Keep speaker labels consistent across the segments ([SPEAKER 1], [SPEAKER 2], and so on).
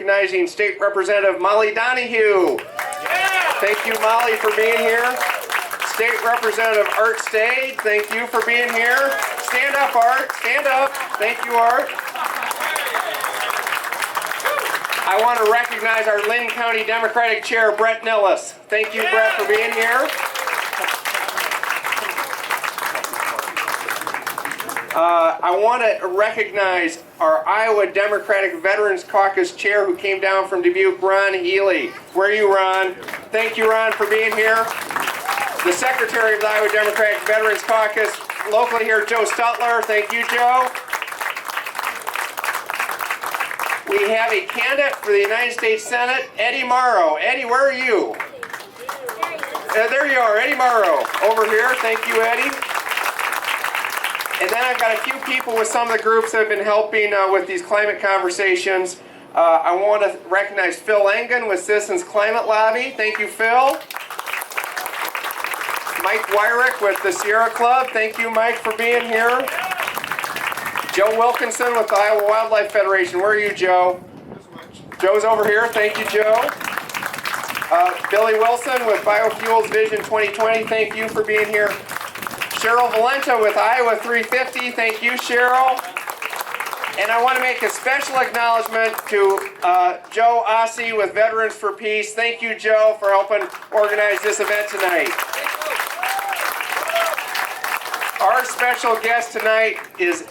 [SPEAKER 1] recognizing State Representative Molly Donahue. Thank you, Molly, for being here. State Representative Art Stade, thank you for being here. Stand up, Art. Stand up. Thank you, Art. I want to recognize our Lynn County Democratic Chair, Brett Nellis. Thank you, Brett, for being here. I want to recognize our Iowa Democratic Veterans Caucus Chair who came down from Dubuque, Ron Healy. Where are you, Ron? Thank you, Ron, for being here. The Secretary of the Iowa Democratic Veterans Caucus, locally here, Joe Stutler. Thank you, Joe. We have a candidate for the United States Senate, Eddie Morrow. Eddie, where are you? There you are, Eddie Morrow, over here. Thank you, Eddie. And then I've got a few people with some of the groups that have been helping with these climate conversations. I want to recognize Phil Engen with Citizens Climate Lobby. Thank you, Phil. Mike Wyrick with the Sierra Club. Thank you, Mike, for being here. Joe Wilkinson with the Iowa Wildlife Federation. Where are you, Joe? Joe's over here. Thank you, Joe. Billy Wilson with Biofuels Vision 2020. Thank you for being here. Cheryl Valenta with Iowa 350. Thank you, Cheryl. And I want to make a special acknowledgement to Joe Ossie with Veterans for Peace. Thank you, Joe, for helping organize this event tonight. Our special guest tonight is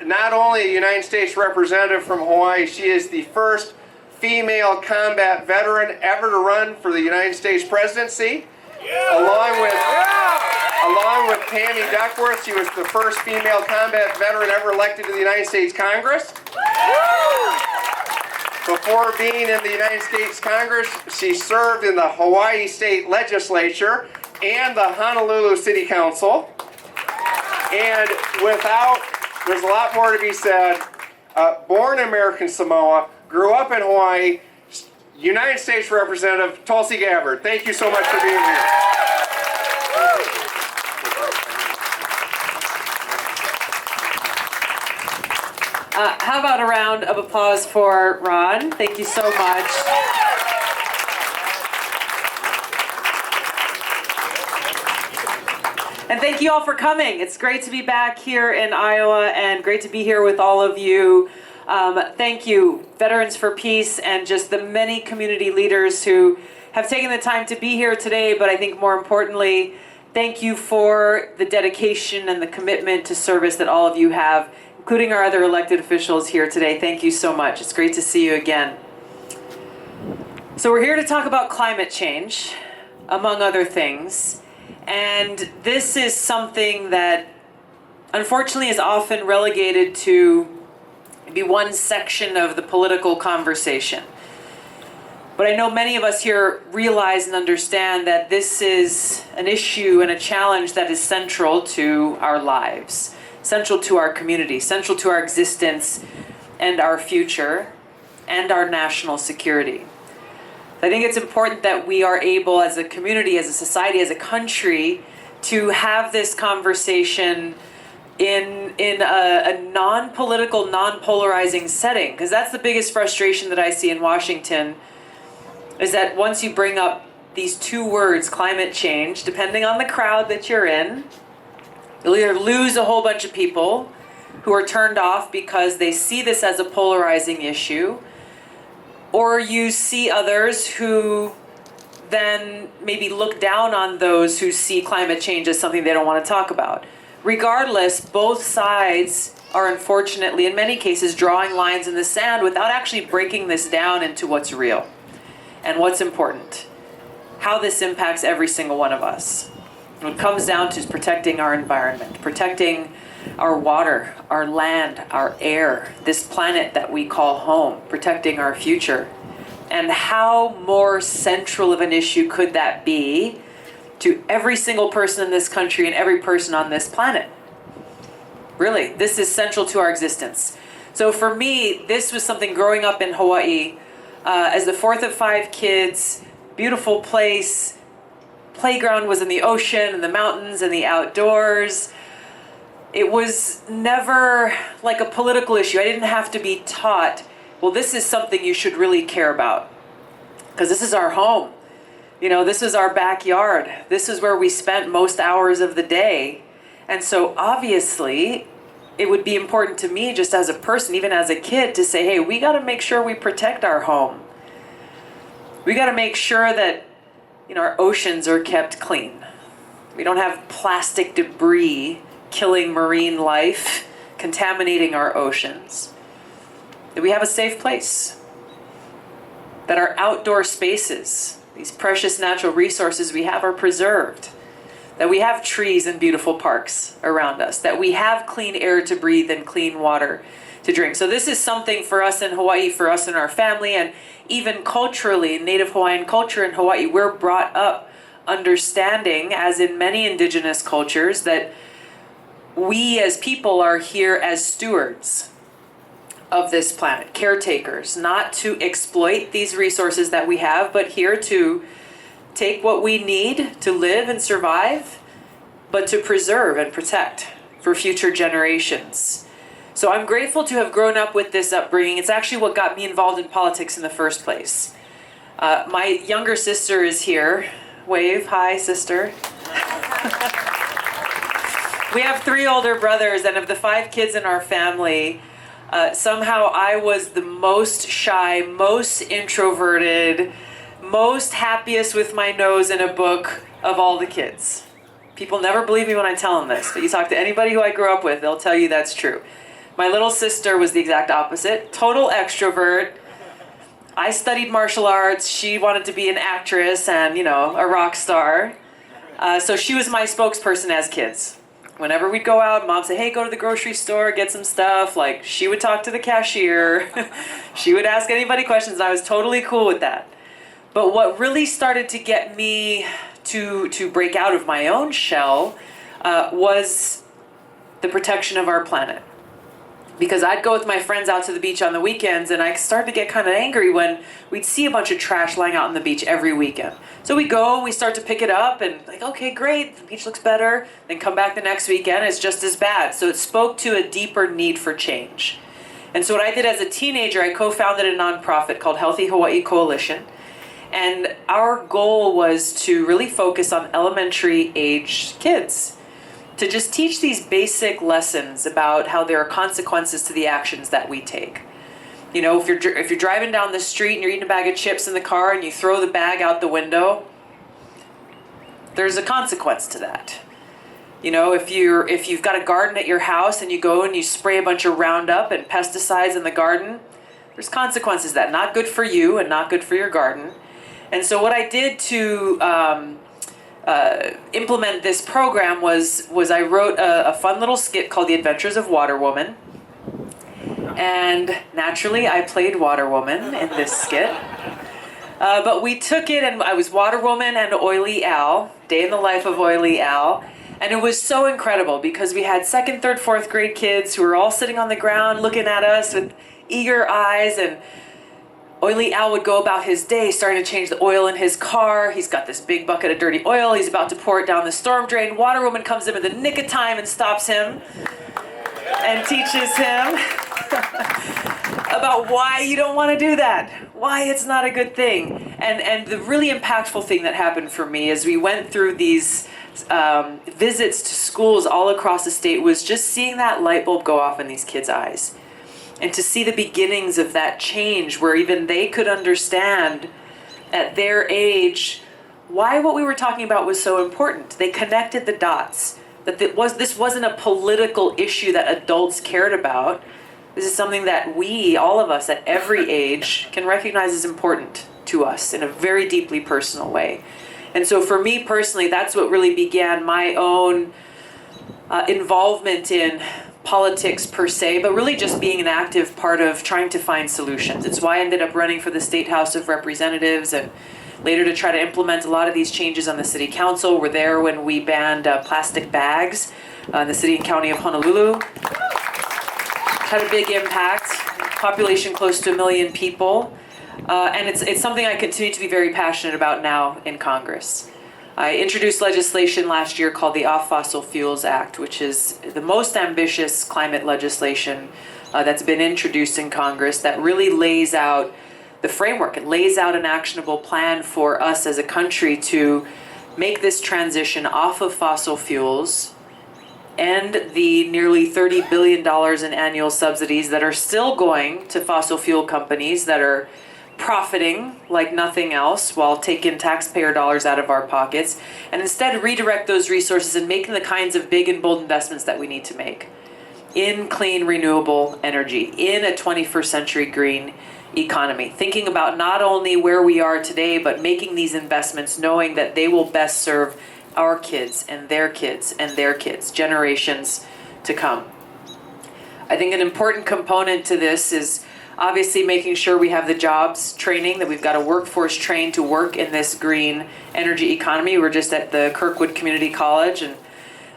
[SPEAKER 1] not only a United States representative from Hawaii, she is the first female combat veteran ever to run for the United States presidency. Along with Tammy Duckworth, she was the first female combat veteran ever elected to the United States Congress. Before being in the United States Congress, she served in the Hawaii State Legislature and the Honolulu City Council. And there's a lot more to be said. Born in American Samoa, grew up in Hawaii, United States Representative Tulsi Gabbard. Thank you so much for being here.
[SPEAKER 2] How about a round of applause for Ron? Thank you so much. And thank you all for coming. It's great to be back here in Iowa and great to be here with all of you. Thank you, Veterans for Peace, and just the many community leaders who have taken the time to be here today, but I think more importantly, thank you for the dedication and the commitment to service that all of you have, including our other elected officials here today. Thank you so much. It's great to see you again. So we're here to talk about climate change, among other things. And this is something that unfortunately is often relegated to maybe one section of the political conversation. But I know many of us here realize and understand that this is an issue and a challenge that is central to our lives, central to our community, central to our existence and our future and our national security. I think it's important that we are able as a community, as a society, as a country, to have this conversation in a non-political, non-polarizing setting. Because that's the biggest frustration that I see in Washington, is that once you bring up these two words, climate change, depending on the crowd that you're in, you'll either lose a whole bunch of people who are turned off because they see this as a polarizing issue, or you see others who then maybe look down on those who see climate change as something they don't want to talk about. Regardless, both sides are unfortunately, in many cases, drawing lines in the sand without actually breaking this down into what's real and what's important, how this impacts every single one of us. What it comes down to is protecting our environment, protecting our water, our land, our air, this planet that we call home, protecting our future. And how more central of an issue could that be to every single person in this country and every person on this planet? Really, this is central to our existence. So for me, this was something growing up in Hawaii, as the fourth of 5 kids, beautiful place, playground was in the ocean and the mountains and the outdoors. It was never like a political issue. I didn't have to be taught well, this is something you should really care about, because this is our home. You know, this is our backyard. This is where we spent most hours of the day. And so obviously, it would be important to me just as a person, even as a kid, to say, hey, we got to make sure we protect our home. We got to make sure that, you know, our oceans are kept clean. We don't have plastic debris killing marine life, contaminating our oceans. That we have a safe place. That our outdoor spaces, these precious natural resources we have, are preserved. That we have trees and beautiful parks around us. That we have clean air to breathe and clean water to drink. So this is something for us in Hawaii, for us and our family, and even culturally, Native Hawaiian culture in Hawaii, we're brought up understanding, as in many indigenous cultures, that we as people are here as stewards of this planet, caretakers, not to exploit these resources that we have, but here to take what we need to live and survive, but to preserve and protect for future generations. So I'm grateful to have grown up with this upbringing. It's actually what got me involved in politics in the first place. My younger sister is here. Wave, hi, sister. We have 3 older brothers, and of the 5 kids in our family, somehow I was the most shy, most introverted, most happiest with my nose in a book of all the kids. People never believe me when I tell them this, but you talk to anybody who I grew up with, they'll tell you that's true. My little sister was the exact opposite, total extrovert. I studied martial arts. She wanted to be an actress and, you know, a rock star. So she was my spokesperson as kids. Whenever we'd go out, Mom said, hey, go to the grocery store, get some stuff. Like, she would talk to the cashier. She would ask anybody questions, and I was totally cool with that. But what really started to get me to break out of my own shell was the protection of our planet. Because I'd go with my friends out to the beach on the weekends, and I started to get kind of angry when we'd see a bunch of trash lying out on the beach every weekend. So we go and we start to pick it up, and like, okay, great, the beach looks better. Then come back the next weekend, it's just as bad. So it spoke to a deeper need for change. And so what I did as a teenager, I co-founded a nonprofit called Healthy Hawaii Coalition. And our goal was to really focus on elementary aged kids, to just teach these basic lessons about how there are consequences to the actions that we take. You know, if you're driving down the street and you're eating a bag of chips in the car and you throw the bag out the window, there's a consequence to that. You know, if you've got a garden at your house and you go and you spray a bunch of Roundup and pesticides in the garden, there's consequences to that. Not good for you and not good for your garden. And so what I did to implement this program was I wrote a fun little skit called The Adventures of Water Woman. And naturally, I played Water Woman in this skit. But we took it, and I was Water Woman and Oily Al, day in the life of Oily Al. And it was so incredible because we had 2nd, 3rd, 4th grade kids who were all sitting on the ground looking at us with eager eyes, and Oily Al would go about his day starting to change the oil in his car. He's got this big bucket of dirty oil. He's about to pour it down the storm drain. Water Woman comes in at the nick of time and stops him and teaches him about why you don't want to do that, why it's not a good thing. And the really impactful thing that happened for me as we went through these visits to schools all across the state was just seeing that light bulb go off in these kids' eyes. And to see the beginnings of that change where even they could understand at their age why what we were talking about was so important. They connected the dots. That this wasn't a political issue that adults cared about. This is something that we, all of us at every age, can recognize as important to us in a very deeply personal way. And so for me personally, that's what really began my own involvement in politics per se, but really just being an active part of trying to find solutions. It's why I ended up running for the State House of Representatives and later to try to implement a lot of these changes on the city council. We're there when we banned plastic bags in the city and county of Honolulu. Had a big impact, population close to 1 million people. And it's something I continue to be very passionate about now in Congress. I introduced legislation last year called the Off Fossil Fuels Act, which is the most ambitious climate legislation that's been introduced in Congress that really lays out the framework. It lays out an actionable plan for us as a country to make this transition off of fossil fuels and the nearly $30 billion in annual subsidies that are still going to fossil fuel companies that are profiting like nothing else while taking taxpayer dollars out of our pockets, and instead redirect those resources and making the kinds of big and bold investments that we need to make in clean, renewable energy, in a 21st century green economy. Thinking about not only where we are today, but making these investments knowing that they will best serve our kids and their kids and their kids, generations to come. I think an important component to this is obviously making sure we have the jobs training, that we've got a workforce trained to work in this green energy economy. We're just at the Kirkwood Community College, and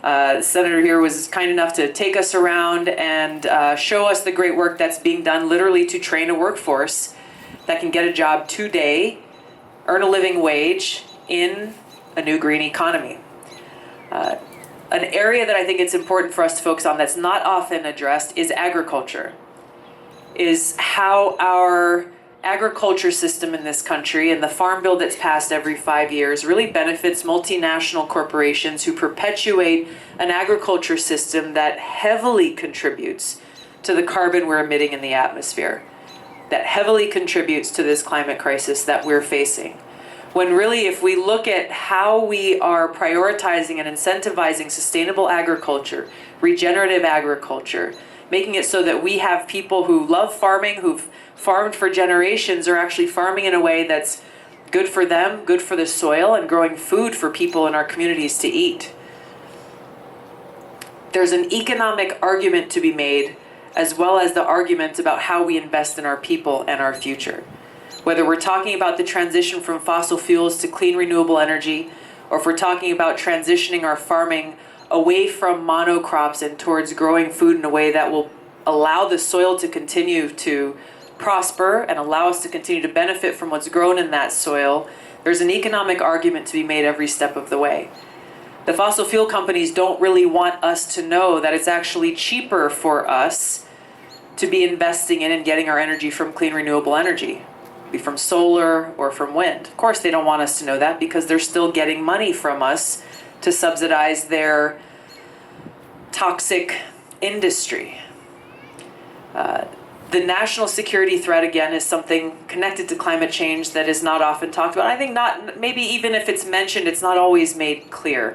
[SPEAKER 2] the senator here was kind enough to take us around and show us the great work that's being done literally to train a workforce that can get a job today, earn a living wage in a new green economy. An area that I think it's important for us to focus on that's not often addressed is agriculture, is how our agriculture system in this country and the farm bill that's passed every 5 years really benefits multinational corporations who perpetuate an agriculture system that heavily contributes to the carbon we're emitting in the atmosphere, that heavily contributes to this climate crisis that we're facing. When really, if we look at how we are prioritizing and incentivizing sustainable agriculture, regenerative agriculture, making it so that we have people who love farming, who've farmed for generations, are actually farming in a way that's good for them, good for the soil, and growing food for people in our communities to eat. There's an economic argument to be made, as well as the argument about how we invest in our people and our future. Whether we're talking about the transition from fossil fuels to clean renewable energy, or if we're talking about transitioning our farming away from monocrops and towards growing food in a way that will allow the soil to continue to prosper and allow us to continue to benefit from what's grown in that soil, there's an economic argument to be made every step of the way. The fossil fuel companies don't really want us to know that it's actually cheaper for us to be investing in and getting our energy from clean renewable energy, be from solar or from wind. Of course, they don't want us to know that because they're still getting money from us to subsidize their toxic industry. The national security threat, again, is something connected to climate change that is not often talked about. I think not, maybe even if it's mentioned, it's not always made clear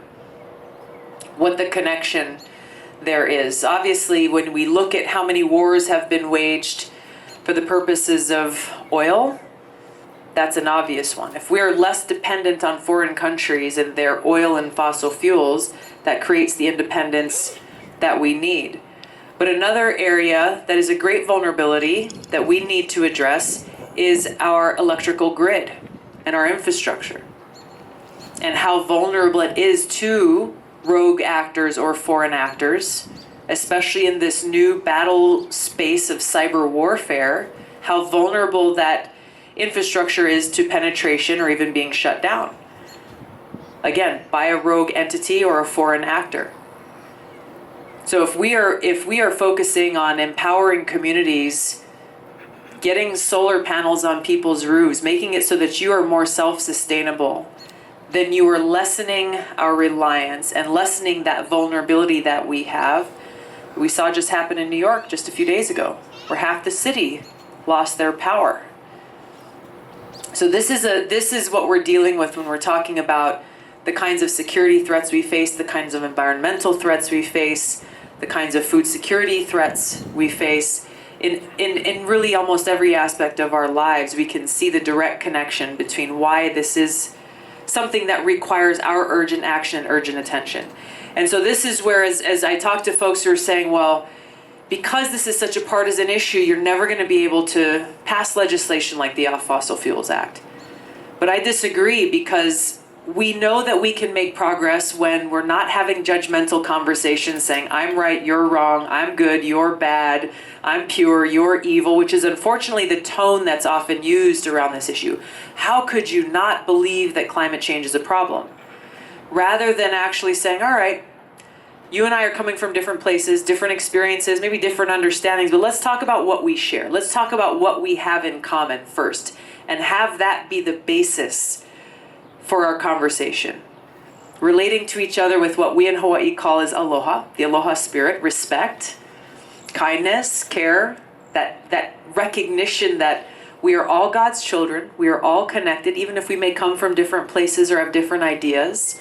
[SPEAKER 2] what the connection there is. Obviously, when we look at how many wars have been waged for the purposes of oil, that's an obvious one. If we're less dependent on foreign countries and their oil and fossil fuels, that creates the independence that we need. But another area that is a great vulnerability that we need to address is our electrical grid and our infrastructure, and how vulnerable it is to rogue actors or foreign actors, especially in this new battle space of cyber warfare, how vulnerable that infrastructure is to penetration or even being shut down, again, by a rogue entity or a foreign actor. So if we are focusing on empowering communities, getting solar panels on people's roofs, making it so that you are more self-sustainable, then you are lessening our reliance and lessening that vulnerability that we have. We saw just happen in New York just a few days ago, where half the city lost their power. So this is what we're dealing with when we're talking about the kinds of security threats we face, the kinds of environmental threats we face, the kinds of food security threats we face. In really almost every aspect of our lives, we can see the direct connection between why this is something that requires our urgent action and urgent attention. And so this is where, as I talk to folks who are saying, well, because this is such a partisan issue, you're never going to be able to pass legislation like the Off Fossil Fuels Act. But I disagree, because we know that we can make progress when we're not having judgmental conversations saying, I'm right, you're wrong, I'm good, you're bad, I'm pure, you're evil, which is unfortunately the tone that's often used around this issue. How could you not believe that climate change is a problem? Rather than actually saying, all right, You and I are coming from different places, different experiences, maybe different understandings, but let's talk about what we share. Let's talk about what we have in common first, and have that be the basis for our conversation. Relating to each other with what we in Hawaii call as aloha, the aloha spirit, respect, kindness, care, that recognition that we are all God's children, we are all connected, even if we may come from different places or have different ideas.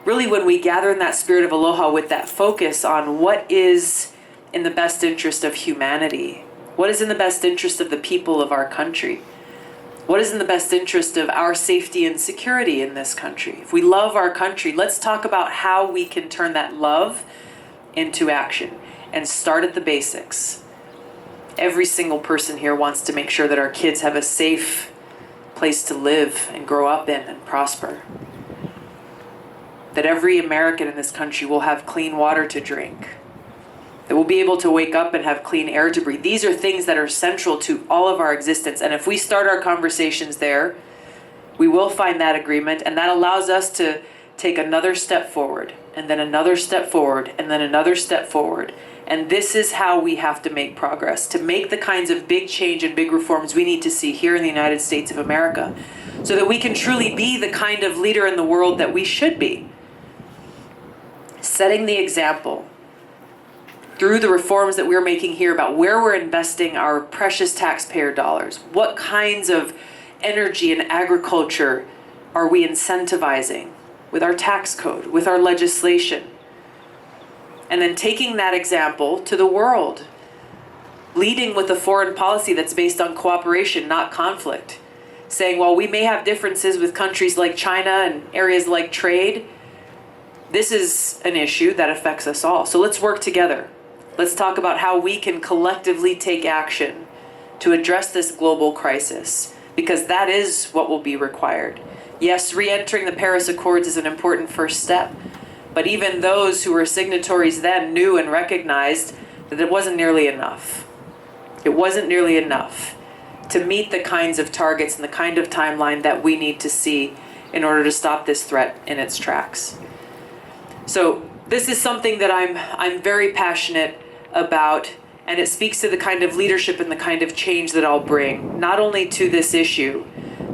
[SPEAKER 2] Really, when we gather in that spirit of aloha with that focus on what is in the best interest of humanity, what is in the best interest of the people of our country, what is in the best interest of our safety and security in this country. If we love our country, let's talk about how we can turn that love into action and start at the basics. Every single person here wants to make sure that our kids have a safe place to live and grow up in and prosper. That every American in this country will have clean water to drink. That we'll be able to wake up and have clean air to breathe. These are things that are central to all of our existence. And if we start our conversations there, we will find that agreement, and that allows us to take another step forward, and then another step forward, and then another step forward. And this is how we have to make progress, to make the kinds of big change and big reforms we need to see here in the United States of America, so that we can truly be the kind of leader in the world that we should be. Setting the example through the reforms that we're making here about where we're investing our precious taxpayer dollars. What kinds of energy and agriculture are we incentivizing with our tax code, with our legislation? And then taking that example to the world, leading with a foreign policy that's based on cooperation, not conflict. Saying, while we may have differences with countries like China and areas like trade, this is an issue that affects us all. So let's work together. Let's talk about how we can collectively take action to address this global crisis, because that is what will be required. Yes, re-entering the Paris Accords is an important first step, but even those who were signatories then knew and recognized that it wasn't nearly enough. It wasn't nearly enough to meet the kinds of targets and the kind of timeline that we need to see in order to stop this threat in its tracks. So this is something that I'm very passionate about, and it speaks to the kind of leadership and the kind of change that I'll bring, not only to this issue,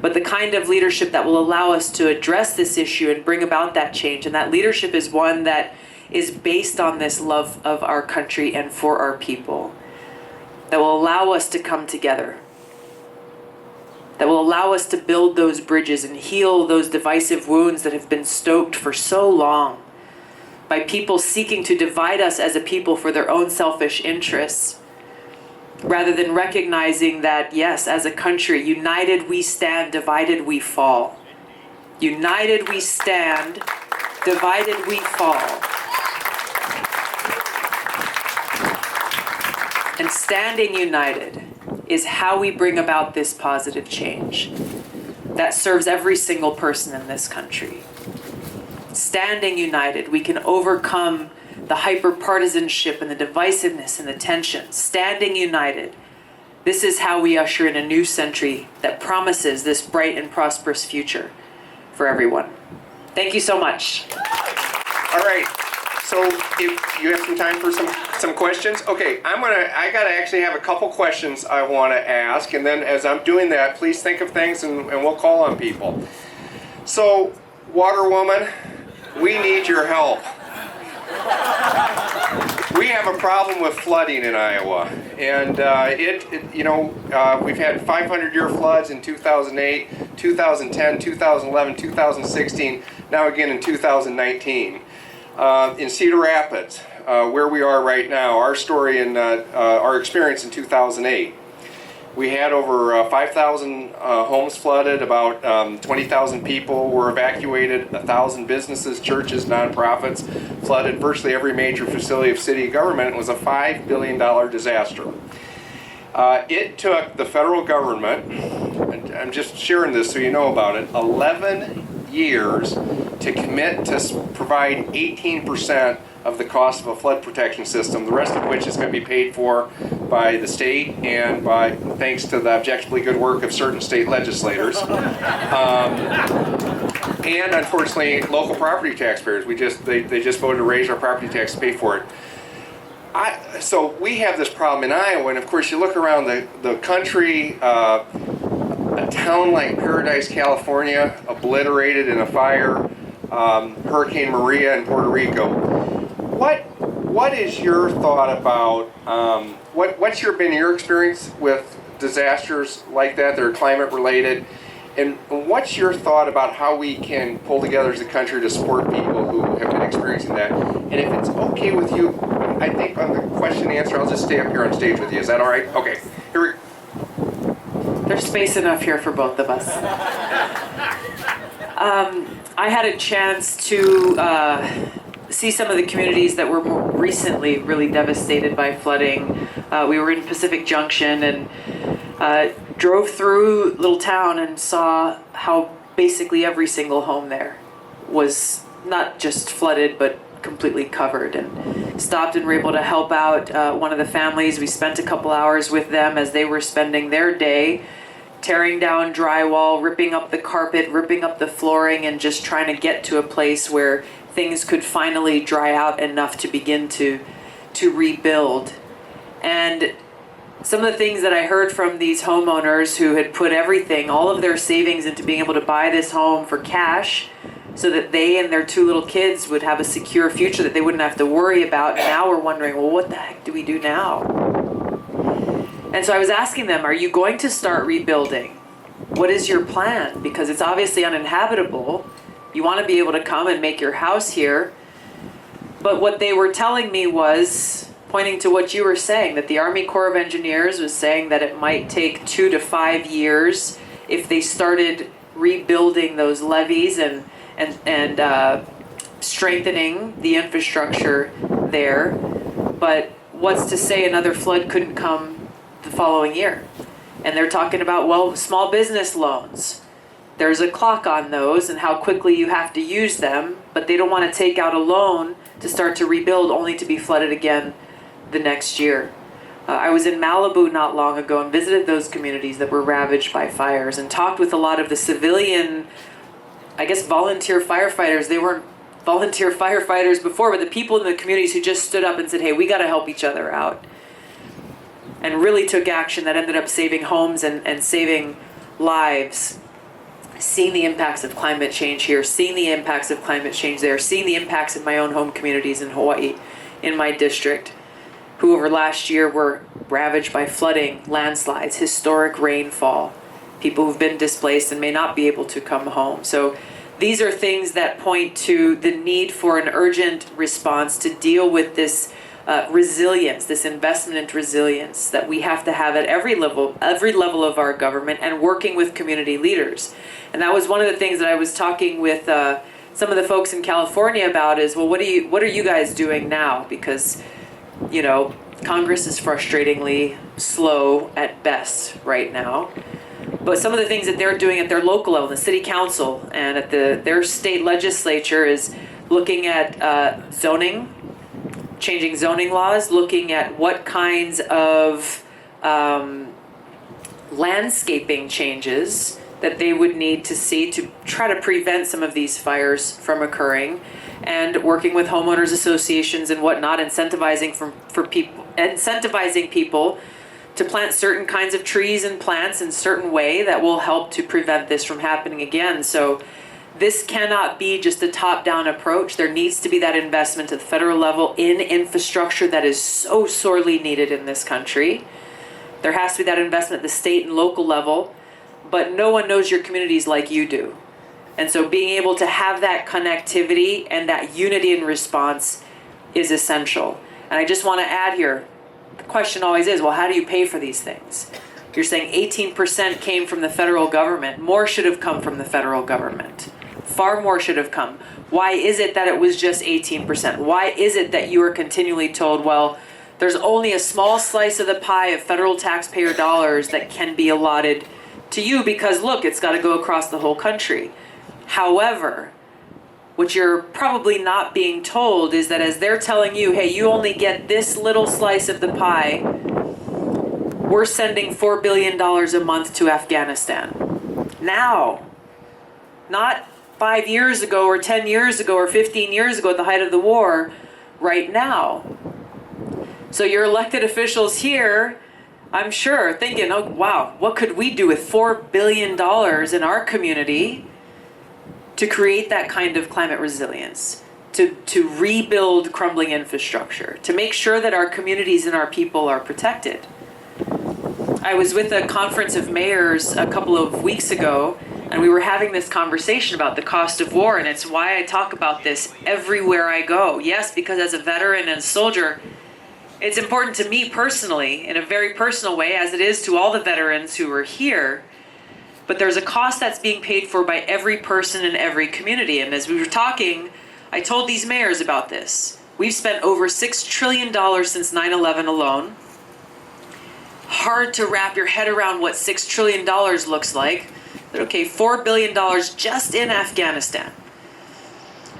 [SPEAKER 2] but the kind of leadership that will allow us to address this issue and bring about that change. And that leadership is one that is based on this love of our country and for our people, that will allow us to come together, that will allow us to build those bridges and heal those divisive wounds that have been stoked for so long by people seeking to divide us as a people for their own selfish interests, rather than recognizing that, yes, as a country, united we stand, divided we fall. United we stand, divided we fall. And standing united is how we bring about this positive change that serves every single person in this country. Standing united, we can overcome the hyper-partisanship and the divisiveness and the tension. Standing united, this is how we usher in a new century that promises this bright and prosperous future for everyone. Thank you so much.
[SPEAKER 1] All right. So if you have some time for some questions, okay, I gotta actually have a couple questions I want to ask, and then as I'm doing that, please think of things and we'll call on people. So, Water Woman, we need your help. We have a problem with flooding in Iowa, and we've had 500-year floods in 2008, 2010, 2011, 2016, now again in 2019. In Cedar Rapids, where we are right now, our story and our experience in 2008. We had over 5,000 homes flooded, about 20,000 people were evacuated, 1,000 businesses, churches, nonprofits flooded. Virtually every major facility of city government. It was a $5 billion disaster. It took the federal government, and I'm just sharing this so you know about it, 11 years to commit to provide 18% of the cost of a flood protection system, the rest of which is going to be paid for by the state and by, thanks to the objectively good work of certain state legislators. And unfortunately, local property taxpayers. They just voted to raise our property tax to pay for it. So we have this problem in Iowa, and of course you look around the country, a town like Paradise, California, obliterated in a fire, Hurricane Maria in Puerto Rico. What is your thought about, what's been your experience with disasters like that are climate related? And what's your thought about how we can pull together as a country to support people who have been experiencing that? And if it's okay with you, I think on the question and answer, I'll just stay up here on stage with you. Is that all right? Okay. Here we
[SPEAKER 2] There's space enough here for both of us. I had a chance to see some of the communities that were more recently really devastated by flooding. We were in Pacific Junction and drove through little town and saw how basically every single home there was not just flooded but completely covered, and stopped and were able to help out one of the families. We spent a couple hours with them as they were spending their day tearing down drywall, ripping up the carpet, ripping up the flooring, and just trying to get to a place where things could finally dry out enough to begin to rebuild. And some of the things that I heard from these homeowners who had put everything, all of their savings, into being able to buy this home for cash so that they and their two little kids would have a secure future that they wouldn't have to worry about. And now we're wondering, well, what the heck do we do now? And so I was asking them, are you going to start rebuilding? What is your plan? Because it's obviously uninhabitable. You want to be able to come and make your house here. But what they were telling me was, pointing to what you were saying, that the Army Corps of Engineers was saying that it might take 2 to 5 years if they started rebuilding those levees and strengthening the infrastructure there. But what's to say another flood couldn't come the following year? And they're talking about, well, small business loans. There's a clock on those and how quickly you have to use them, but they don't want to take out a loan to start to rebuild only to be flooded again the next year. I was in Malibu not long ago and visited those communities that were ravaged by fires and talked with a lot of the civilian, I guess, volunteer firefighters. They weren't volunteer firefighters before, but the people in the communities who just stood up and said, hey, we got to help each other out. And really took action that ended up saving homes and saving lives. Seeing the impacts of climate change here, seeing the impacts of climate change there, seeing the impacts of my own home communities in Hawaii, in my district, who over last year were ravaged by flooding, landslides, historic rainfall, people who've been displaced and may not be able to come home. So these are things that point to the need for an urgent response to deal with this resilience, this investment in resilience that we have to have at every level of our government, and working with community leaders. And that was one of the things that I was talking with some of the folks in California about is, well, what are you guys doing now? Because, you know, Congress is frustratingly slow at best right now. But some of the things that they're doing at their local level, the city council and at their state legislature, is looking at zoning, changing zoning laws, looking at what kinds of landscaping changes that they would need to see to try to prevent some of these fires from occurring, and working with homeowners associations and whatnot, incentivizing people to plant certain kinds of trees and plants in certain way that will help to prevent this from happening again. So this cannot be just a top-down approach. There needs to be that investment at the federal level in infrastructure that is so sorely needed in this country. There has to be that investment at the state and local level, but no one knows your communities like you do. And so being able to have that connectivity and that unity in response is essential. And I just want to add here, the question always is, well, how do you pay for these things? You're saying 18% came from the federal government. More should have come from the federal government. Far more should have come. Why is it that it was just 18%? Why is it that you are continually told, well, there's only a small slice of the pie of federal taxpayer dollars that can be allotted to you because, look, it's got to go across the whole country. However, what you're probably not being told is that as they're telling you, hey, you only get this little slice of the pie, we're sending $4 billion a month to Afghanistan. Now, not 5 years ago or 10 years ago or 15 years ago at the height of the war, right now. So your elected officials here, I'm sure, thinking, oh, wow, what could we do with $4 billion in our community to create that kind of climate resilience, to rebuild crumbling infrastructure, to make sure that our communities and our people are protected. I was with a conference of mayors a couple of weeks ago, and we were having this conversation about the cost of war, and it's why I talk about this everywhere I go. Yes, because as a veteran and a soldier, it's important to me personally, in a very personal way, as it is to all the veterans who are here. But there's a cost that's being paid for by every person in every community. And as we were talking, I told these mayors about this. We've spent over $6 trillion since 9/11 alone. Hard to wrap your head around what $6 trillion looks like. But okay, $4 billion just in Afghanistan.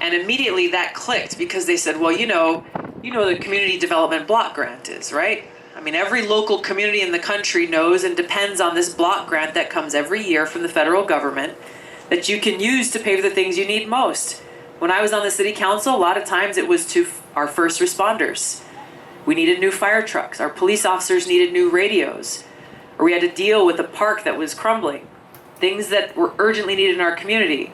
[SPEAKER 2] And immediately that clicked because they said, well, you know the community development block grant is, right? I mean, every local community in the country knows and depends on this block grant that comes every year from the federal government that you can use to pay for the things you need most. When I was on the city council, a lot of times it was to our first responders. We needed new fire trucks. Our police officers needed new radios. Or we had to deal with a park that was crumbling. Things that were urgently needed in our community.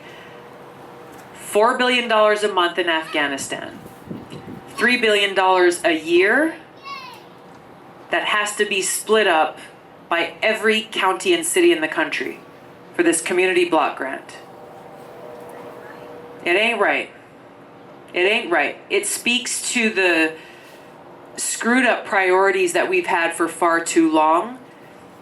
[SPEAKER 2] $4 billion a month in Afghanistan. $3 billion a year that has to be split up by every county and city in the country for this community block grant. It ain't right. It ain't right. It speaks to the screwed up priorities that we've had for far too long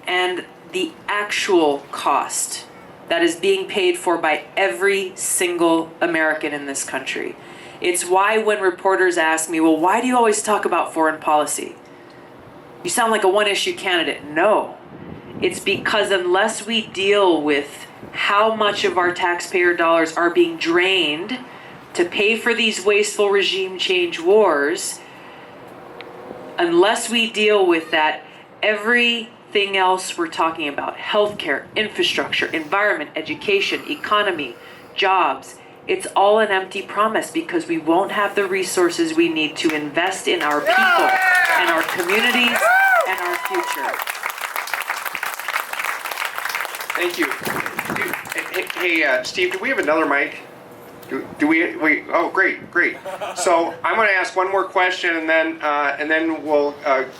[SPEAKER 2] and the actual cost that is being paid for by every single American in this country. It's why when reporters ask me, well, why do you always talk about foreign policy? You sound like a one-issue candidate. No. It's because unless we deal with how much of our taxpayer dollars are being drained to pay for these wasteful regime change wars, unless we deal with that, everything else we're talking about, healthcare, infrastructure, environment, education, economy, jobs, it's all an empty promise because we won't have the resources we need to invest in our people and our communities and our future.
[SPEAKER 1] Thank you. Hey, Steve, do we have another mic? Do we? Oh, great. So I'm going to ask one more question, and then we'll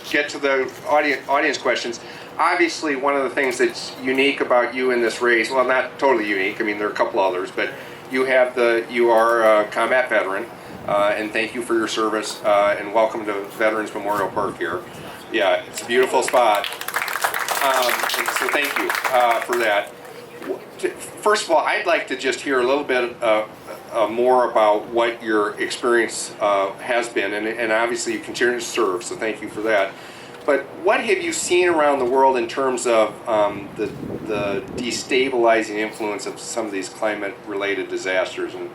[SPEAKER 1] get to the audience questions. Obviously, one of the things that's unique about you in this race, well, not totally unique. I mean, there are a couple others, but you are a combat veteran, and thank you for your service, and welcome to Veterans Memorial Park here. Yeah, it's a beautiful spot. And so thank you for that. First of all, I'd like to just hear a little bit more about what your experience has been, and obviously you continue to serve, so thank you for that. But what have you seen around the world in terms of the destabilizing influence of some of these climate-related disasters? And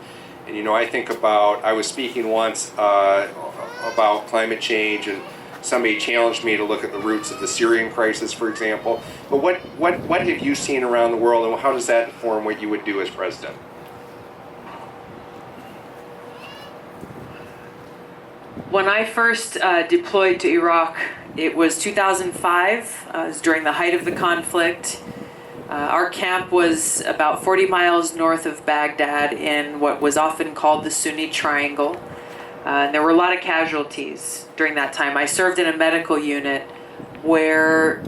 [SPEAKER 1] you know, I was speaking once about climate change, and somebody challenged me to look at the roots of the Syrian crisis, for example. But what have you seen around the world, and how does that inform what you would do as president?
[SPEAKER 2] When I first deployed to Iraq, it was 2005. It was during the height of the conflict. Our camp was about 40 miles north of Baghdad in what was often called the Sunni Triangle. And there were a lot of casualties during that time. I served in a medical unit where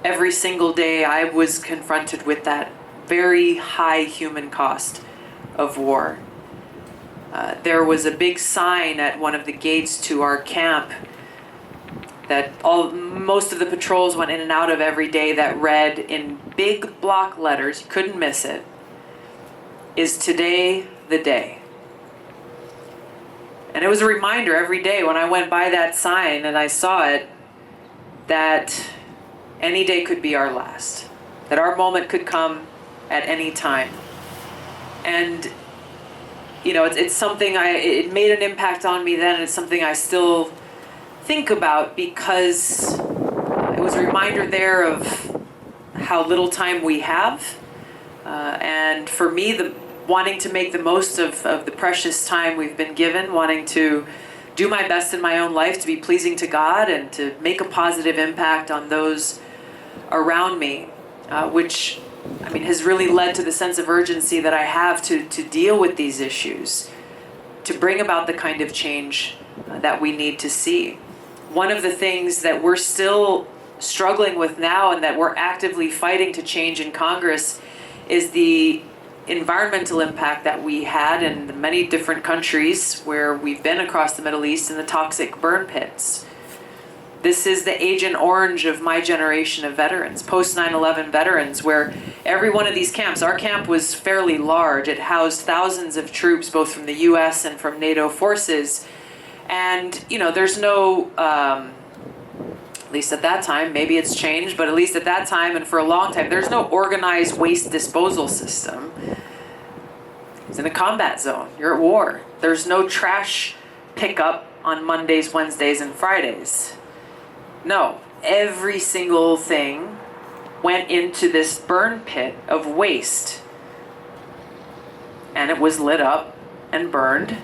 [SPEAKER 2] every single day I was confronted with that very high human cost of war. There was a big sign at one of the gates to our camp that most of the patrols went in and out of every day that read in big block letters, you couldn't miss it, "Is today the day?" And it was a reminder every day when I went by that sign and I saw it that any day could be our last, that our moment could come at any time. And you know, it's something it made an impact on me then, and it's something I still think about because it was a reminder there of how little time we have. And for me, wanting to make the most of the precious time we've been given, wanting to do my best in my own life to be pleasing to God and to make a positive impact on those around me, which, I mean, has really led to the sense of urgency that I have to deal with these issues, to bring about the kind of change that we need to see. One of the things that we're still struggling with now and that we're actively fighting to change in Congress is the environmental impact that we had in the many different countries where we've been across the Middle East in the toxic burn pits. This is the Agent Orange of my generation of veterans, post 9/11 veterans, where every one of these camps, our camp was fairly large. It housed thousands of troops, both from the US and from NATO forces. And, you know, there's no, at least at that time, maybe it's changed, but at least at that time and for a long time, there's no organized waste disposal system. It's in a combat zone. You're at war. There's no trash pickup on Mondays, Wednesdays, and Fridays. No, every single thing went into this burn pit of waste. And it was lit up and burned.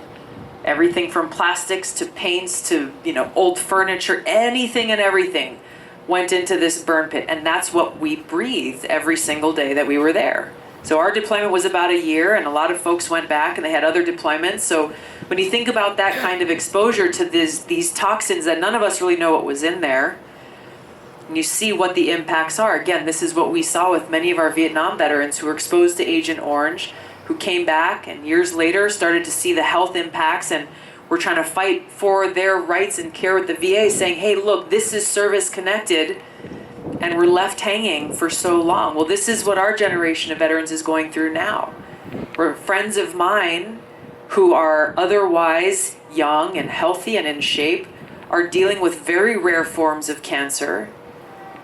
[SPEAKER 2] Everything from plastics to paints to, you know, old furniture, anything and everything went into this burn pit. And that's what we breathed every single day that we were there. So our deployment was about a year, and a lot of folks went back and they had other deployments. So when you think about that kind of exposure to these toxins that none of us really know what was in there, and you see what the impacts are. Again, this is what we saw with many of our Vietnam veterans who were exposed to Agent Orange, who came back and years later started to see the health impacts, and were trying to fight for their rights and care with the VA, saying, hey, look, this is service connected, and we're left hanging for so long. Well, this is what our generation of veterans is going through now. Where friends of mine who are otherwise young and healthy and in shape are dealing with very rare forms of cancer,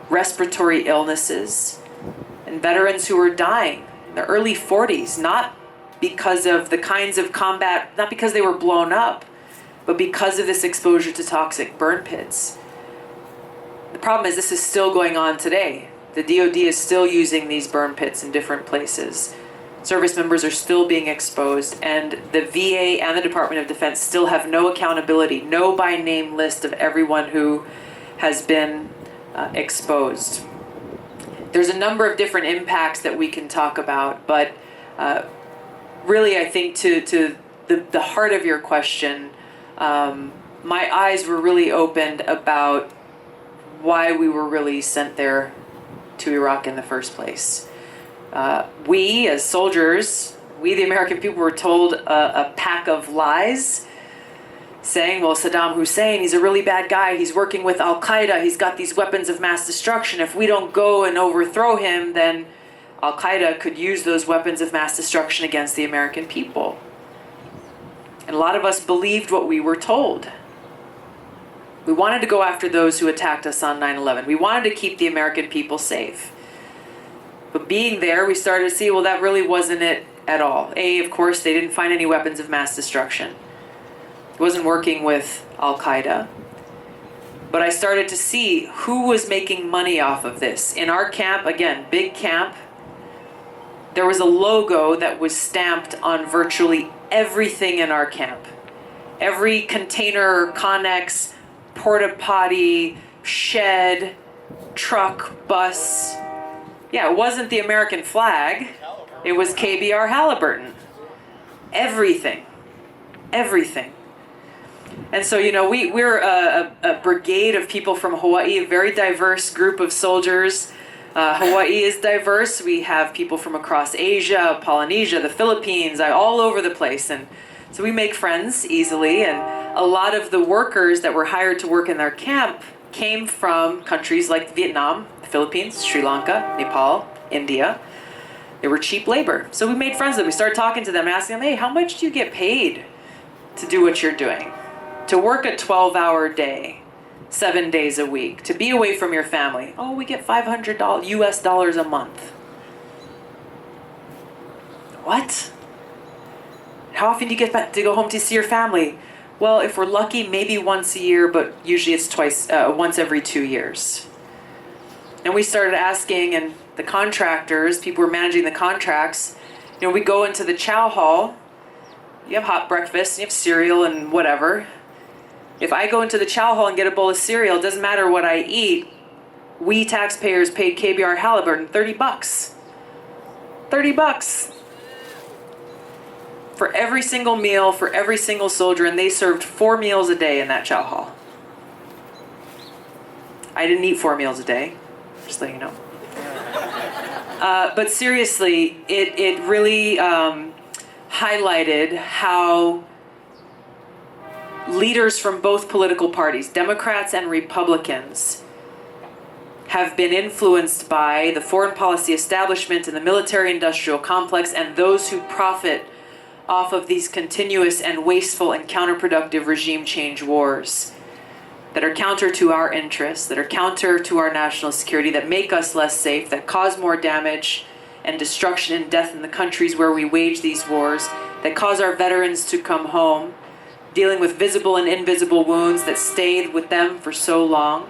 [SPEAKER 2] respiratory illnesses, and veterans who are dying in their early 40s, not because of the kinds of combat, not because they were blown up, but because of this exposure to toxic burn pits. The problem is this is still going on today. The DoD is still using these burn pits in different places. Service members are still being exposed, and the VA and the Department of Defense still have no accountability, no by name list of everyone who has been exposed. There's a number of different impacts that we can talk about, but really I think to the heart of your question, my eyes were really opened about why we were really sent there to Iraq in the first place. We as soldiers, we the American people were told a pack of lies saying, well, Saddam Hussein, he's a really bad guy, he's working with Al-Qaeda, he's got these weapons of mass destruction. If we don't go and overthrow him, then Al-Qaeda could use those weapons of mass destruction against the American people. And a lot of us believed what we were told. We wanted to go after those who attacked us on 9/11. We wanted to keep the American people safe. But being there, we started to see, well, that really wasn't it at all. Of course, they didn't find any weapons of mass destruction. It wasn't working with Al-Qaeda. But I started to see who was making money off of this. In our camp, again, big camp, there was a logo that was stamped on virtually everything in our camp. Every container, connex, porta potty, shed, truck, bus. Yeah, it wasn't the American flag. It was KBR Halliburton. Everything. Everything. And so, you know, we're a brigade of people from Hawaii, a very diverse group of soldiers. Hawaii is diverse. We have people from across Asia, Polynesia, the Philippines, all over the place. And so we make friends easily. And a lot of the workers that were hired to work in their camp came from countries like Vietnam, the Philippines, Sri Lanka, Nepal, India. They were cheap labor. So we made friends with them. We started talking to them, asking them, hey, how much do you get paid to do what you're doing? To work a 12-hour day, 7 days a week, to be away from your family. Oh, we get $500 US dollars a month. What? How often do you get back to go home to see your family? Well, if we're lucky, maybe once a year, but usually it's once every 2 years. And we started asking, and the contractors, people who were managing the contracts, we go into the chow hall, you have hot breakfast, you have cereal and whatever. If I go into the chow hall and get a bowl of cereal, it doesn't matter what I eat, we taxpayers paid KBR Halliburton $30. $30 for every single meal, for every single soldier, and they served 4 meals a day in that chow hall. I didn't eat 4 meals a day, just letting you know. But seriously, it really highlighted how leaders from both political parties, Democrats and Republicans, have been influenced by the foreign policy establishment and the military-industrial complex and those who profit off of these continuous and wasteful and counterproductive regime change wars that are counter to our interests, that are counter to our national security, that make us less safe, that cause more damage and destruction and death in the countries where we wage these wars, that cause our veterans to come home, dealing with visible and invisible wounds that stayed with them for so long,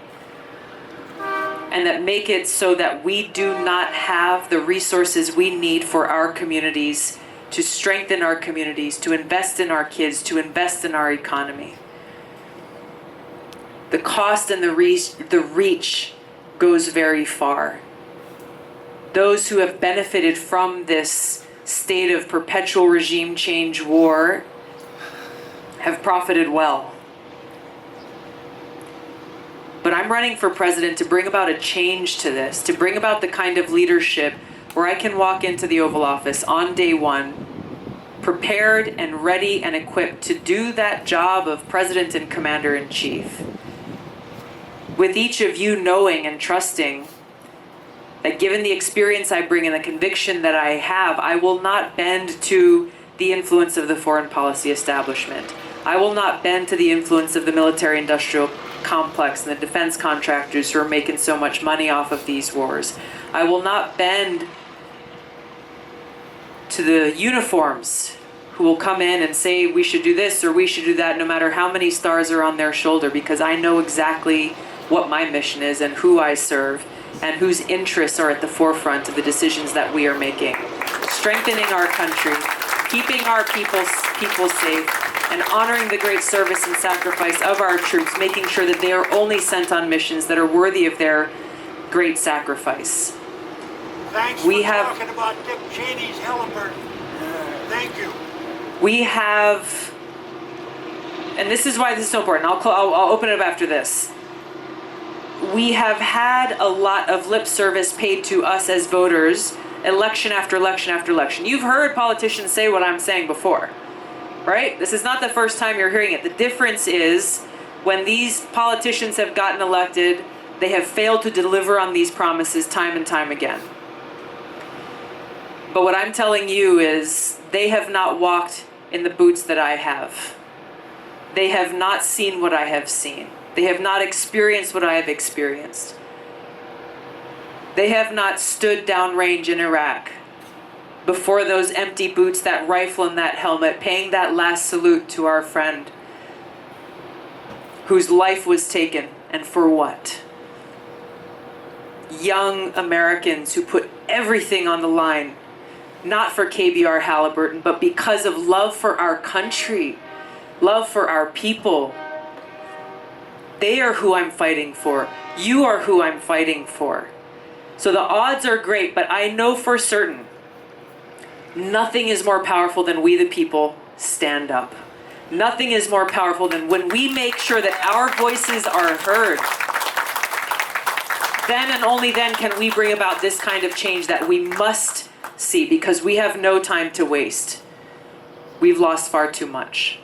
[SPEAKER 2] and that make it so that we do not have the resources we need for our communities, to strengthen our communities, to invest in our kids, to invest in our economy. The cost and the reach goes very far. Those who have benefited from this state of perpetual regime change war have profited well. But I'm running for president to bring about a change to this, to bring about the kind of leadership where I can walk into the Oval Office on day one, prepared and ready and equipped to do that job of president and commander-in-chief. With each of you knowing and trusting that given the experience I bring and the conviction that I have, I will not bend to the influence of the foreign policy establishment. I will not bend to the influence of the military-industrial complex and the defense contractors who are making so much money off of these wars. I will not bend to the uniforms who will come in and say we should do this or we should do that, no matter how many stars are on their shoulder, because I know exactly what my mission is and who I serve and whose interests are at the forefront of the decisions that we are making. Strengthening our country, keeping our people safe, and honoring the great service and sacrifice of our troops, making sure that they are only sent on missions that are worthy of their great sacrifice.
[SPEAKER 3] Thanks for talking about Dick Cheney's Halliburton. Thank you.
[SPEAKER 2] We have, and this is why this is so important. I'll open it up after this. We have had a lot of lip service paid to us as voters, election after election after election. You've heard politicians say what I'm saying before, right? This is not the first time you're hearing it. The difference is when these politicians have gotten elected, they have failed to deliver on these promises time and time again. But what I'm telling you is they have not walked in the boots that I have. They have not seen what I have seen. They have not experienced what I have experienced. They have not stood downrange in Iraq before those empty boots, that rifle and that helmet, paying that last salute to our friend whose life was taken, and for what? Young Americans who put everything on the line, not for KBR Halliburton, but because of love for our country, love for our people. They are who I'm fighting for. You are who I'm fighting for. So the odds are great, but I know for certain nothing is more powerful than we the people stand up. Nothing is more powerful than when we make sure that our voices are heard. Then and only then can we bring about this kind of change that we must see, because we have no time to waste. We've lost far too much.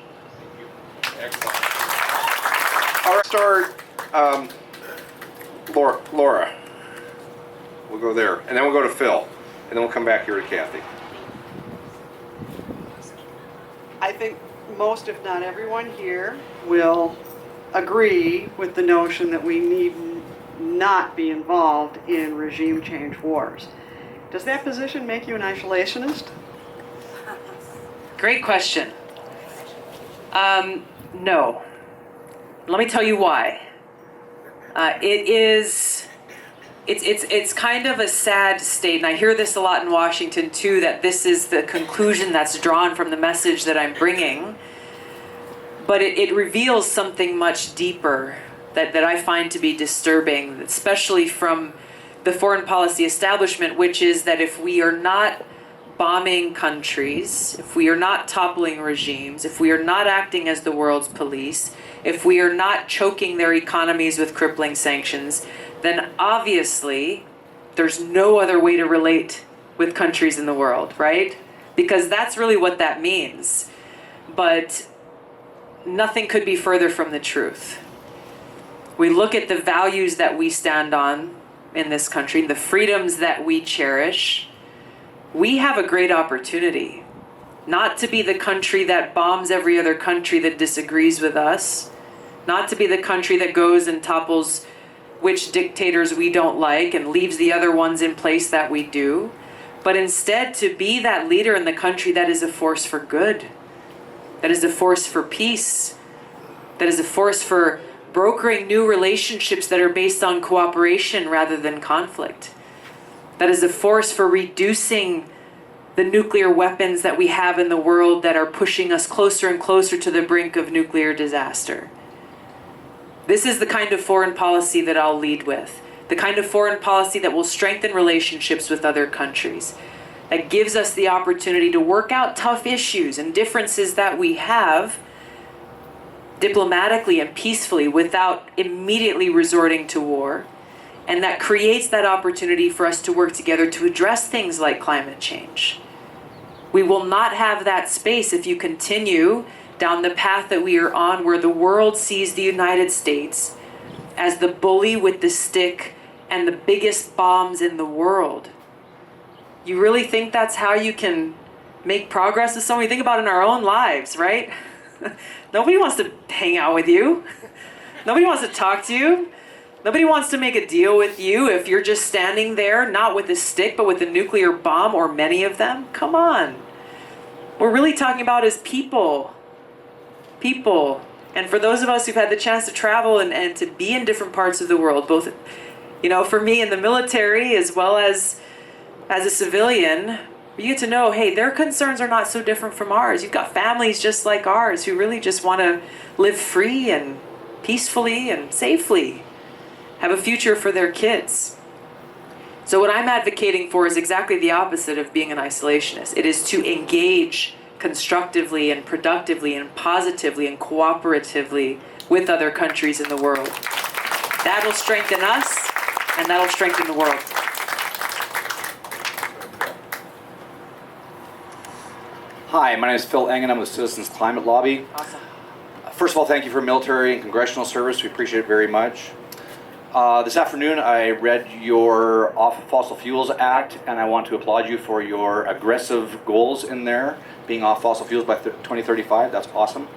[SPEAKER 1] Excellent. All right, start Laura. We'll go there, and then we'll go to Phil, and then we'll come back here to Kathy.
[SPEAKER 4] I think most, if not everyone here, will agree with the notion that we need not be involved in regime change wars. Does that position make you an isolationist?
[SPEAKER 2] Great question. No. Let me tell you why. It is it's kind of a sad state, and I hear this a lot in Washington too, that this is the conclusion that's drawn from the message that I'm bringing. But it reveals something much deeper that I find to be disturbing, especially from the foreign policy establishment, which is that if we are not bombing countries, if we are not toppling regimes, if we are not acting as the world's police, if we are not choking their economies with crippling sanctions, then obviously there's no other way to relate with countries in the world, right? Because that's really what that means. But nothing could be further from the truth. We look at the values that we stand on in this country, the freedoms that we cherish. We have a great opportunity not to be the country that bombs every other country that disagrees with us, not to be the country that goes and topples which dictators we don't like and leaves the other ones in place that we do, but instead to be that leader in the country that is a force for good, that is a force for peace, that is a force for brokering new relationships that are based on cooperation rather than conflict, that is a force for reducing the nuclear weapons that we have in the world that are pushing us closer and closer to the brink of nuclear disaster. This is the kind of foreign policy that I'll lead with, the kind of foreign policy that will strengthen relationships with other countries, that gives us the opportunity to work out tough issues and differences that we have diplomatically and peacefully without immediately resorting to war, and that creates that opportunity for us to work together to address things like climate change. We will not have that space if you continue down the path that we are on, where the world sees the United States as the bully with the stick and the biggest bombs in the world. You really think that's how you can make progress with someone? You think about it in our own lives, right? Nobody wants to hang out with you. Nobody wants to talk to you. Nobody wants to make a deal with you if you're just standing there, not with a stick, but with a nuclear bomb, or many of them. Come on. What we're really talking about is people. People. And for those of us who've had the chance to travel and to be in different parts of the world, both, for me in the military as well as a civilian, you get to know, hey, their concerns are not so different from ours. You've got families just like ours who really just want to live free and peacefully and safely, have a future for their kids. So what I'm advocating for is exactly the opposite of being an isolationist. It is to engage constructively and productively and positively and cooperatively with other countries in the world. That'll strengthen us, and that'll strengthen the world.
[SPEAKER 5] Hi, my name is Phil Engen. I'm with Citizens Climate Lobby.
[SPEAKER 2] Awesome.
[SPEAKER 5] First of all, thank you for military and congressional service. We appreciate it very much. This afternoon, I read your Off Fossil Fuels Act, and I want to applaud you for your aggressive goals in there, being off fossil fuels by 2035. That's awesome.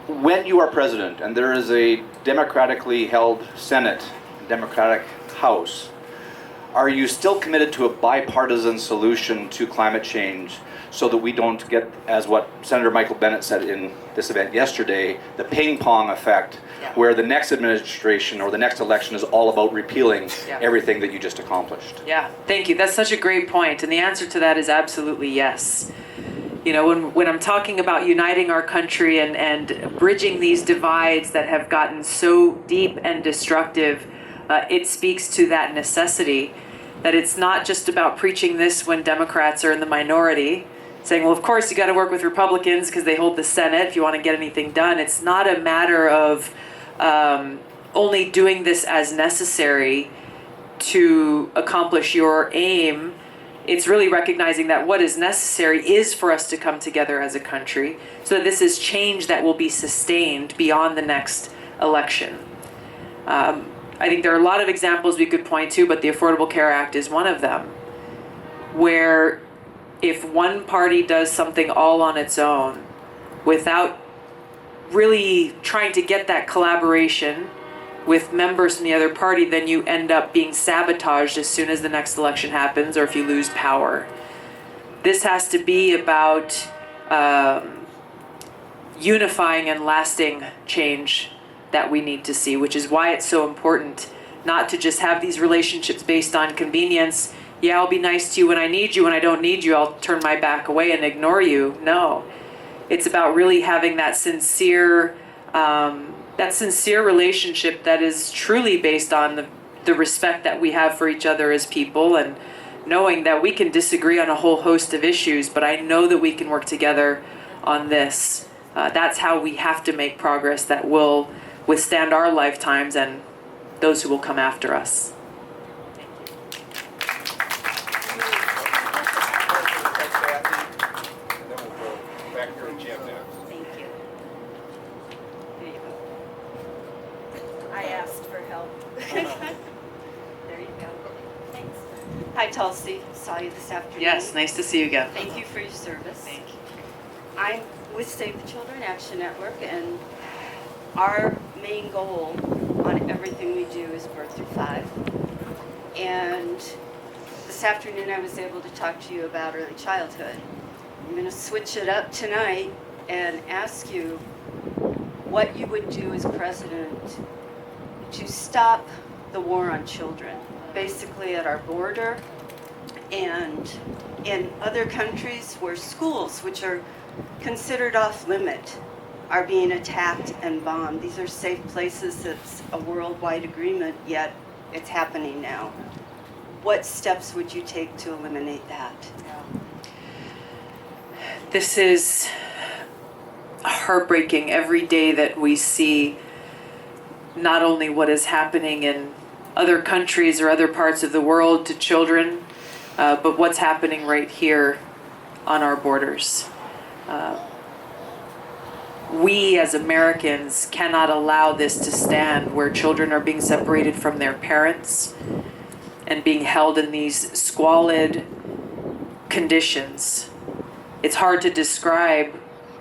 [SPEAKER 5] When you are president, and there is a democratically held Senate, Democratic House, are you still committed to a bipartisan solution to climate change so that we don't get, as what Senator Michael Bennet said in this event yesterday, the ping pong effect, where the next administration or the next election is all about repealing everything that you just accomplished?
[SPEAKER 2] Yeah, thank you. That's such a great point. And the answer to that is absolutely yes. When I'm talking about uniting our country and bridging these divides that have gotten so deep and destructive, it speaks to that necessity, that it's not just about preaching this when Democrats are in the minority, saying, well, of course you got to work with Republicans because they hold the Senate if you want to get anything done. It's not a matter of only doing this as necessary to accomplish your aim. It's really recognizing that what is necessary is for us to come together as a country so that this is change that will be sustained beyond the next election. I think there are a lot of examples we could point to, but the Affordable Care Act is one of them, where if one party does something all on its own without really trying to get that collaboration with members from the other party, then you end up being sabotaged as soon as the next election happens or if you lose power. This has to be about unifying and lasting change that we need to see, which is why it's so important not to just have these relationships based on convenience. Yeah, I'll be nice to you when I need you. When I don't need you, I'll turn my back away and ignore you. No, it's about really having that sincere relationship that is truly based on the respect that we have for each other as people, and knowing that we can disagree on a whole host of issues, but I know that we can work together on this. That's how we have to make progress that will withstand our lifetimes and those who will come after us.
[SPEAKER 6] Thank you. Here you go. I asked for help. There you go. Thanks. Hi, Tulsi. Saw you this afternoon.
[SPEAKER 2] Yes, nice to see you again.
[SPEAKER 6] Thank you for your service.
[SPEAKER 2] Thank you.
[SPEAKER 6] I'm with Save the Children Action Network, and our main goal on everything we do is birth through 5. And this afternoon I was able to talk to you about early childhood. I'm going to switch it up tonight and ask you what you would do as president to stop the war on children, basically at our border and in other countries where schools, which are considered off limit, are being attacked and bombed. These are safe places. It's a worldwide agreement, yet it's happening now. What steps would you take to eliminate that?
[SPEAKER 2] This is heartbreaking every day that we see not only what is happening in other countries or other parts of the world to children, but what's happening right here on our borders. We as Americans cannot allow this to stand, where children are being separated from their parents and being held in these squalid conditions. It's hard to describe,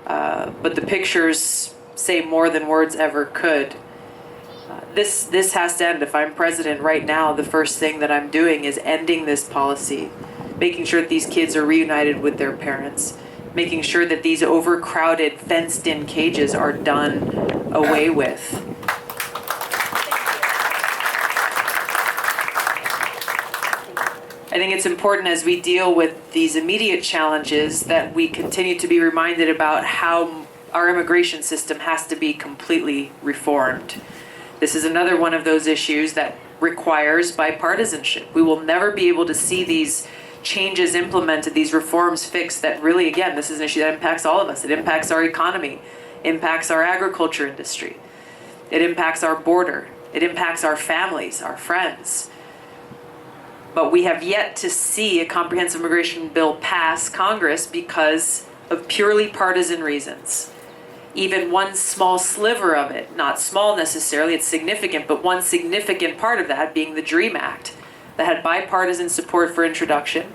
[SPEAKER 2] but the pictures say more than words ever could. This has to end. If I'm president right now, the first thing that I'm doing is ending this policy, making sure that these kids are reunited with their parents, making sure that these overcrowded, fenced-in cages are done away with. I think it's important as we deal with these immediate challenges that we continue to be reminded about how our immigration system has to be completely reformed. This is another one of those issues that requires bipartisanship. We will never be able to see these changes implemented, these reforms fixed that really, again, this is an issue that impacts all of us. It impacts our economy, impacts our agriculture industry. It impacts our border. It impacts our families, our friends. But we have yet to see a comprehensive immigration bill pass Congress because of purely partisan reasons. Even one small sliver of it, not small necessarily, it's significant, but one significant part of that being the DREAM Act that had bipartisan support for introduction,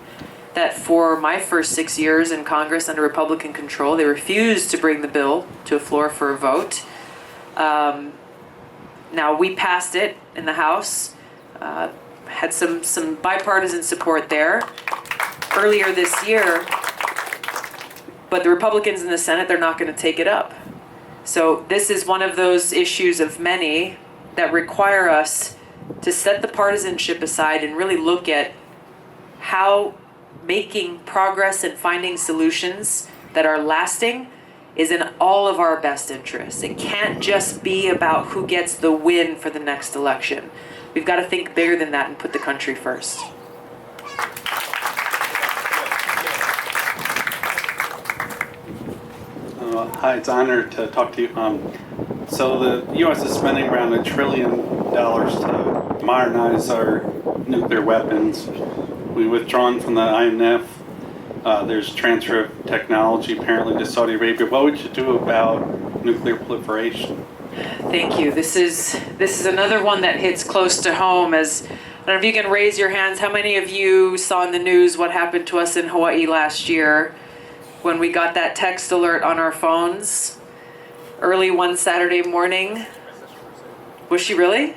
[SPEAKER 2] that for my first 6 years in Congress under Republican control, they refused to bring the bill to a floor for a vote. Now we passed it in the House, had some bipartisan support there earlier this year, but the Republicans in the Senate, they're not going to take it up. So this is one of those issues of many that require us to set the partisanship aside and really look at how making progress and finding solutions that are lasting is in all of our best interests. It can't just be about who gets the win for the next election. We've got to think bigger than that and put the country first.
[SPEAKER 7] Hi, it's an honor to talk to you. So the U.S. is spending around $1 trillion to modernize our nuclear weapons. We've withdrawn from the INF. There's transfer of technology apparently to Saudi Arabia. What would you do about nuclear proliferation?
[SPEAKER 2] Thank you. This is another one that hits close to home. As I don't know if you can raise your hands. How many of you saw in the news what happened to us in Hawaii last year when we got that text alert on our phones early one Saturday morning? Was she really?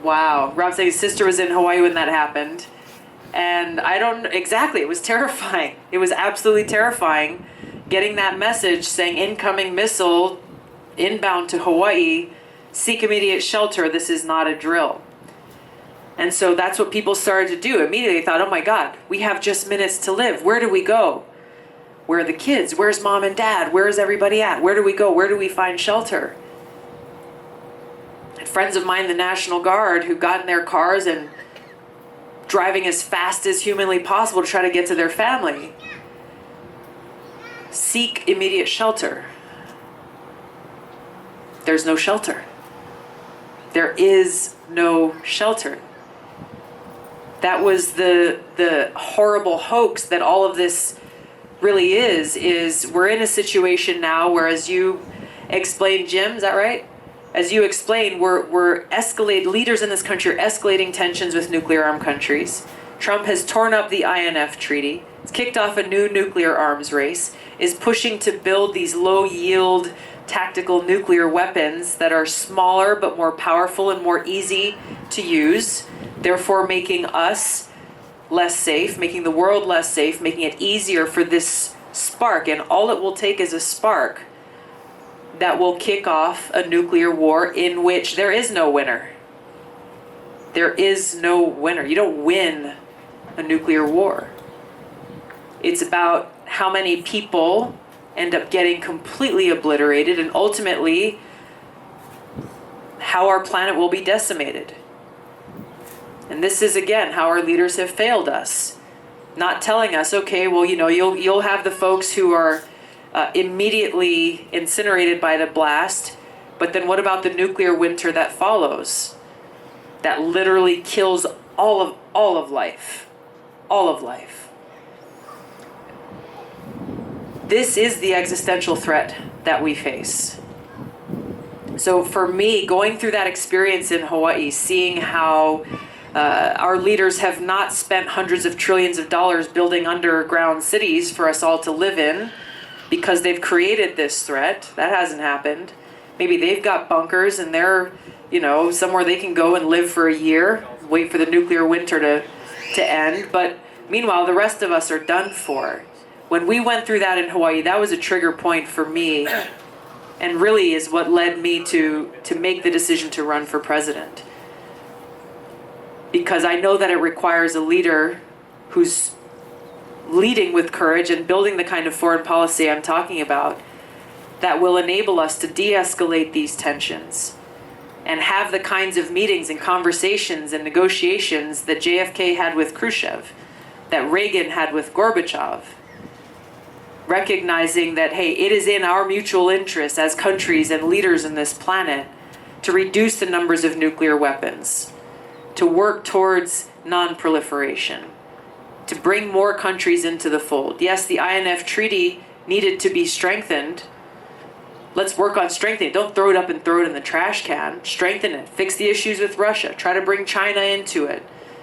[SPEAKER 2] Wow. Rob said his sister was in Hawaii when that happened. And I don't exactly, it was terrifying. It was absolutely terrifying getting that message saying incoming missile inbound to Hawaii, seek immediate shelter, this is not a drill. And so that's what people started to do. Immediately they thought, oh my God, we have just minutes to live. Where do we go? Where are the kids? Where's mom and dad? Where's everybody at? Where do we go? Where do we find shelter? And friends of mine, the National Guard, who got in their cars and driving as fast as humanly possible to try to get to their family, seek immediate shelter. There's no shelter. There is no shelter. That was the horrible hoax that all of this really is we're in a situation now where, as you explained, Jim, is that right? As you explained, we're leaders in this country are escalating tensions with nuclear armed countries. Trump has torn up the INF treaty. It's kicked off a new nuclear arms race, is pushing to build these low-yield tactical nuclear weapons that are smaller but more powerful and more easy to use, therefore making us less safe, making the world less safe, making it easier for this spark. And all it will take is a spark that will kick off a nuclear war in which there is no winner. There is no winner. You don't win a nuclear war. It's about how many people end up getting completely obliterated, and ultimately how our planet will be decimated. And this is, again, how our leaders have failed us. Not telling us, okay, well, you'll have the folks who are immediately incinerated by the blast, but then what about the nuclear winter that follows? That literally kills all of life. All of life. This is the existential threat that we face. So for me, going through that experience in Hawaii, seeing how our leaders have not spent hundreds of trillions of dollars building underground cities for us all to live in because they've created this threat. That hasn't happened. Maybe they've got bunkers and they're, somewhere they can go and live for a year, wait for the nuclear winter to end. But meanwhile, the rest of us are done for. When we went through that in Hawaii, that was a trigger point for me, and really is what led me to make the decision to run for president. Because I know that it requires a leader who's leading with courage and building the kind of foreign policy I'm talking about that will enable us to de-escalate these tensions and have the kinds of meetings and conversations and negotiations that JFK had with Khrushchev, that Reagan had with Gorbachev, recognizing that, hey, it is in our mutual interest as countries and leaders in this planet to reduce the numbers of nuclear weapons, to work towards non-proliferation, to bring more countries into the fold. Yes, the INF treaty needed to be strengthened. Let's work on strengthening it. Don't throw it up and throw it in the trash can. Strengthen it. Fix the issues with Russia. Try to bring China into it.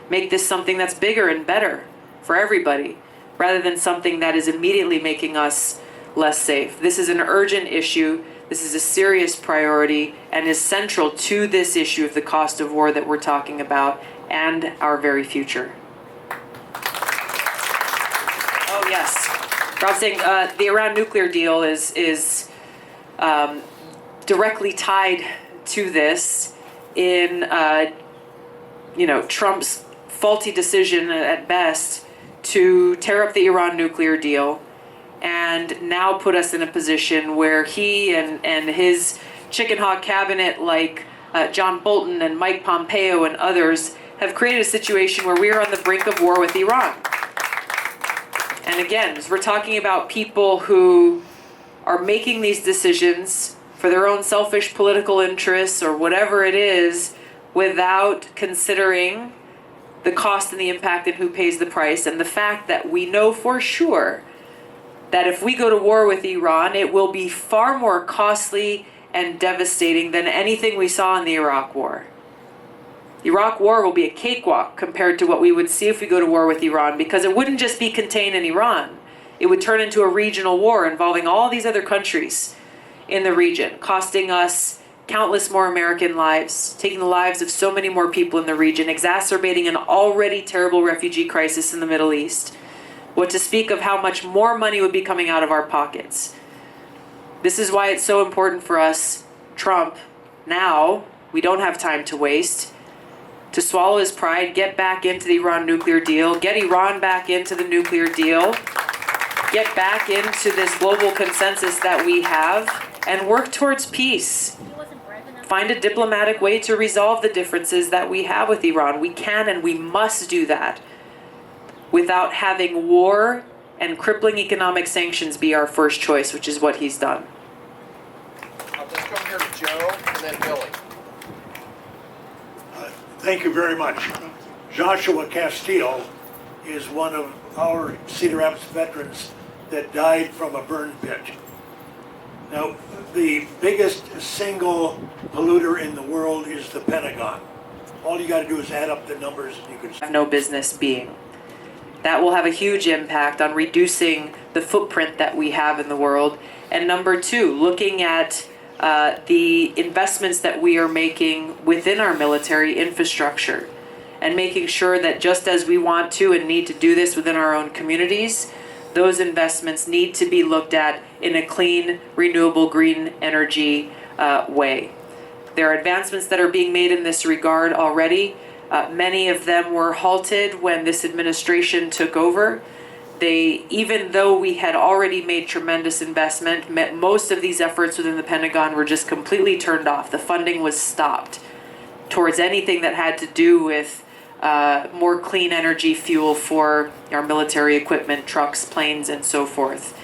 [SPEAKER 2] Make this something that's bigger and better for everybody, rather than something that is immediately making us less safe. This is an urgent issue. This is a serious priority and is central to this issue of the cost of war that we're talking about and our very future. Oh, yes. Rob's saying the Iran nuclear deal is directly tied to this in, Trump's faulty decision at best to tear up the Iran nuclear deal and now put us in a position where he and his chicken hawk cabinet like John Bolton and Mike Pompeo and others have created a situation where we are on the brink of war with Iran. And again, as we're talking about people who are making these decisions for their own selfish political interests or whatever it is without considering the cost and the impact and who pays the price, and the fact that we know for sure that if we go to war with Iran, it will be far more costly and devastating than anything we saw in the Iraq War. The Iraq War will be a cakewalk compared to what we would see if we go to war with Iran, because it wouldn't just be contained in Iran. It would turn into a regional war involving all these other countries in the region, costing us countless more American lives, taking the lives of so many more people in the region, exacerbating an already terrible refugee crisis in the Middle East. What to speak of how much more money would be coming out of our pockets. This is why it's so important for us, Trump, now, we don't have time to waste, to swallow his pride, get back into the Iran nuclear deal, get Iran back into the nuclear deal, get back into this global consensus that we have, and work towards peace. Find a diplomatic way to resolve the differences that we have with Iran. We can and we must do that without having war and crippling economic sanctions be our first choice, which is what he's done.
[SPEAKER 1] Let's come here to Joe and then Billy.
[SPEAKER 3] Thank you very much. Joshua Castillo is one of our Cedar Rapids veterans that died from a burn pit. Now, the biggest single polluter in the world is the Pentagon. All you got to do is add up the numbers and you can
[SPEAKER 2] Have no business being. That will have a huge impact on reducing the footprint that we have in the world. And number two, looking at the investments that we are making within our military infrastructure and making sure that just as we want to and need to do this within our own communities, those investments need to be looked at in a clean, renewable, green energy way. There are advancements that are being made in this regard already. Many of them were halted when this administration took over. Even though we had already made tremendous investment, most of these efforts within the Pentagon were just completely turned off. The funding was stopped towards anything that had to do with more clean energy fuel for our military equipment, trucks, planes, and so forth.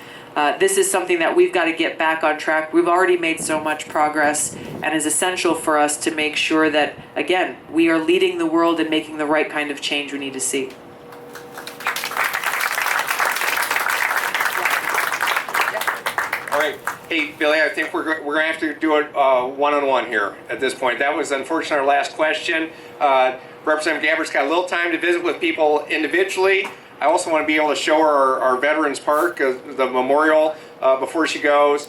[SPEAKER 2] This is something that we've got to get back on track. We've already made so much progress and is essential for us to make sure that, again, we are leading the world and making the right kind of change we need to see.
[SPEAKER 1] All right. Hey, Billy, I think we're going to have to do it one-on-one here at this point. That was, unfortunately, our last question. Representative Gabbard's got a little time to visit with people individually. I also want to be able to show her our Veterans Park, the memorial, before she goes.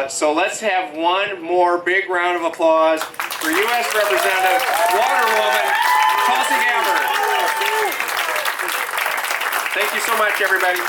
[SPEAKER 1] So let's have one more big round of applause for U.S. Representative Waterwoman Tulsi Gabbard. Thank you so much, everybody.